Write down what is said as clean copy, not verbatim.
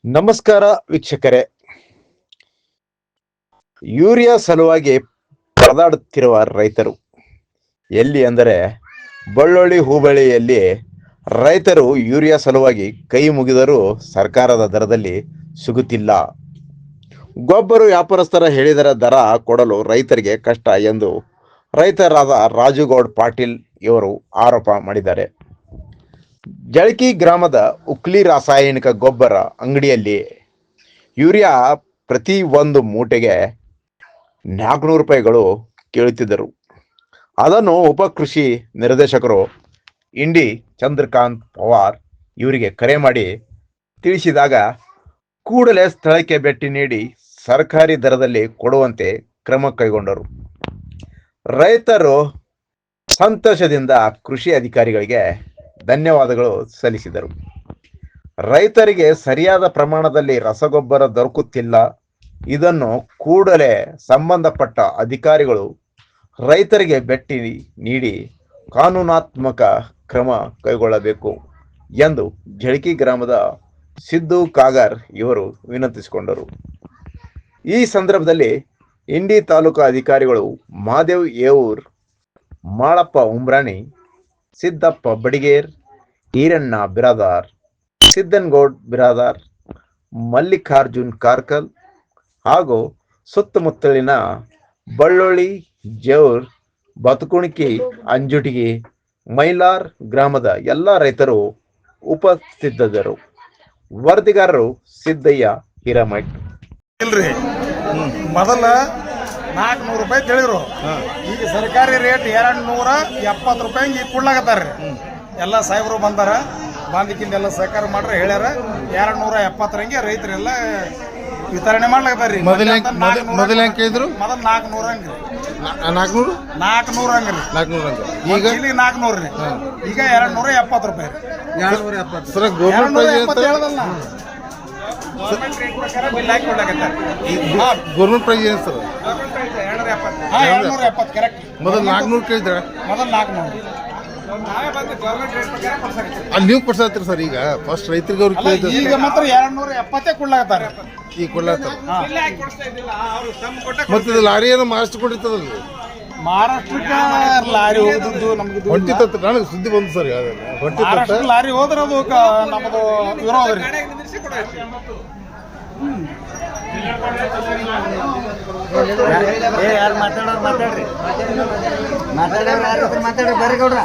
ನಮಸ್ಕಾರ ವೀಕ್ಷಕರೇ. ಯೂರಿಯಾ ಸಲುವಾಗಿ ಪರದಾಡುತ್ತಿರುವ ರೈತರು ಎಲ್ಲಿ ಅಂದರೆ ಬಳ್ಳೊಳ್ಳಿ ಹೋಬಳಿಯಲ್ಲಿ ರೈತರು ಯೂರಿಯಾ ಸಲುವಾಗಿ ಕೈ ಮುಗಿದರೂ ಸರ್ಕಾರದ ದರದಲ್ಲಿ ಸಿಗುತ್ತಿಲ್ಲ. ಗೊಬ್ಬರ ವ್ಯಾಪಾರಸ್ಥರ ಹೇಳಿದರ ದರ ಕೊಡಲು ರೈತರಿಗೆ ಕಷ್ಟ ಎಂದು ರೈತರಾದ ರಾಜುಗೌಡ ಪಾಟೀಲ್ ಇವರು ಆರೋಪ ಮಾಡಿದ್ದಾರೆ. ಜಳಕಿ ಗ್ರಾಮದ ಉಕ್ಲಿ ರಾಸಾಯನಿಕ ಗೊಬ್ಬರ ಅಂಗಡಿಯಲ್ಲಿ ಯೂರಿಯಾ ಪ್ರತಿ ಒಂದು ಮೂಟೆಗೆ 400 ರೂಪಾಯಿಗಳು ಕೇಳುತ್ತಿದ್ದರು. ಅದನ್ನು ಉಪಕೃಷಿ ನಿರ್ದೇಶಕರು ಇಂಡಿ ಚಂದ್ರಕಾಂತ್ ಪವಾರ್ ಇವರಿಗೆ ಕರೆ ಮಾಡಿ ತಿಳಿಸಿದಾಗ ಕೂಡಲೇ ಸ್ಥಳಕ್ಕೆ ಭೇಟಿ ನೀಡಿ ಸರ್ಕಾರಿ ದರದಲ್ಲಿ ಕೊಡುವಂತೆ ಕ್ರಮ ಕೈಗೊಂಡರು. ರೈತರು ಸಂತೋಷದಿಂದ ಕೃಷಿ ಅಧಿಕಾರಿಗಳಿಗೆ ಧನ್ಯವಾದಗಳು ಸಲ್ಲಿಸಿದರು. ರೈತರಿಗೆ ಸರಿಯಾದ ಪ್ರಮಾಣದಲ್ಲಿ ರಸಗೊಬ್ಬರ ದೊರಕುತ್ತಿಲ್ಲ. ಇದನ್ನು ಕೂಡಲೇ ಸಂಬಂಧಪಟ್ಟ ಅಧಿಕಾರಿಗಳು ರೈತರಿಗೆ ಭೇಟಿ ನೀಡಿ ಕಾನೂನಾತ್ಮಕ ಕ್ರಮ ಕೈಗೊಳ್ಳಬೇಕು ಎಂದು ಜಳಕಿ ಗ್ರಾಮದ ಸಿದ್ದು ಕಾಗರ್ ಇವರು ವಿನಂತಿಸಿಕೊಂಡರು. ಈ ಸಂದರ್ಭದಲ್ಲಿ ಇಂಡಿ ತಾಲೂಕು ಅಧಿಕಾರಿಗಳು ಮಾದೇವ್ ಏವೂರ್, ಮಾಳಪ್ಪ ಉಮ್ರಾಣಿ, ಸಿದ್ದಪ್ಪ ಬಡಿಗೇರ್, ಈರಣ್ಣ ಬಿರಾದಾರ್, ಸಿದ್ದನಗೌಡ್ ಬಿರಾದಾರ್, ಮಲ್ಲಿಕಾರ್ಜುನ್ ಕಾರ್ಕಲ್ ಹಾಗೂ ಸುತ್ತಮುತ್ತಲಿನ ಬಳ್ಳೊಳ್ಳಿ, ಜೇವೂರ್, ಬತಕುಣಿಕಿ, ಅಂಜುಟಿಗಿ, ಮೈಲಾರ್ ಗ್ರಾಮದ ಎಲ್ಲ ರೈತರು ಉಪಸ್ಥಿತರಿದ್ದರು. ವರದಿಗಾರರು ಸಿದ್ದಯ್ಯ ಹಿರೇಮಠ್. ಇಲ್ರಿ, ಮೊದಲ 400 ರೂಪಾಯಿ ತಿಳಿದ್ರು. ಈಗ ಸರ್ಕಾರಿ ರೇಟ್ 270 ರೂಪಾಯಿ ಈಗ ಕೊಡ್ಲಾಗತ್ತಾರ್ರಿ. ಎಲ್ಲ ಸಾಹೇಬರು ಬಂದಾರ, ಬಂದಕ್ಕಿಂತ ಎಲ್ಲ ಸಹಕಾರ ಮಾಡ್ರೆ ಹೇಳ್ಯಾರ 270 ರೈತರೆಲ್ಲ ವಿತರಣೆ ಮಾಡ್ಲಾಗತ್ತಾರ್ರಿ. ಮೊದಲ ಹೆಂಗ್ ಕೇಳಿದ್ರು? ಮೊದಲ 400 ಹಂಗ್ರಿ, 400 400 ಹಂಗ್ರಿ, 400 ಈಗ 400 ರೀ. ಈಗ 270 ರೂಪಾಯಿ ರೀ. ಸರ್, ಗೌರ್ಮೆಂಟ್ ಹೇಳದಲ್ಲ, ಗೌರ್ಮೆಂಟ್ ರೇಟ್ ಪ್ರಕಾರ ಬಿಲ್ ಹಾಕಿ ಕೊಡ್ಲಾಗತ್ತಾರ. ಗೌರ್ಮೆಂಟ್ ಪ್ರೈಸ್ ಏನು ಸರ್? 270 ಕರೆಕ್ಟ್. ಮೊದಲು 400 ಕೇಳಿದ್ರ? ಮೊದಲ 400 ನಾವೇ ಬಂದು ಗೌರ್ಮೆಂಟ್ ರೇಟ್ ಪ್ರಕಾರ ಕೊಡ್ಸಾಕತ್ತೀವಿ. ಅಲ್ಲಿ ನೀವು ಕೊಡ್ಸಾತ್ರಿ ಸರ್? ಈಗ ಫಸ್ಟ್ ರೈತರಿಗೆ ಅವ್ರು ಕೇಳಿದ್ರು, ಈಗ ಮಾತ್ರ 270 ಕೊಡ್ಲಾಗತ್ತಾರ. ಈಗ ಕೊಡ್ಲಾತ್ತಾರ. ಬಿಲ್ ಹಾಕಿ ಕೊಡಿಸ್ತಾ ಇದ್ದಿಲ್ಲ, ಅವರು ತಮ್ಮ ಕೊಟ್ಟ. ಮತ್ತೆ ಇದು ಲಾರಿ ಏನೋ ಮಾಡಿಸ್ಕೊಂಡಿರ್ತದಲ್ರಿ? ಮಹಾರಾಷ್ಟ್ರಕ್ಕೆ ಲಾರಿ ಹೋದದ್ದು ನಮ್ಗೆ ಹೊಂಟಿತ್ತ, ನನಗೆ ಸುದ್ದಿ ಬಂದು ಸರ್. ಹೊಂಟಿತ್ತ ಮಹಾರಾಷ್ಟ್ರ ಲಾರಿ ಹೋದ್ರೆ ಅದು ನಮ್ಮದು ವಿರೋಧ ರೀ. ಯಾರು ಮಾತಾಡೋರು ಮಾತಾಡ್ರಿ, ಮಾತಾಡೋರು ಯಾರು ಮಾತಾಡ್ರಿ, ಬರೀ ಗೌಡ್ರ.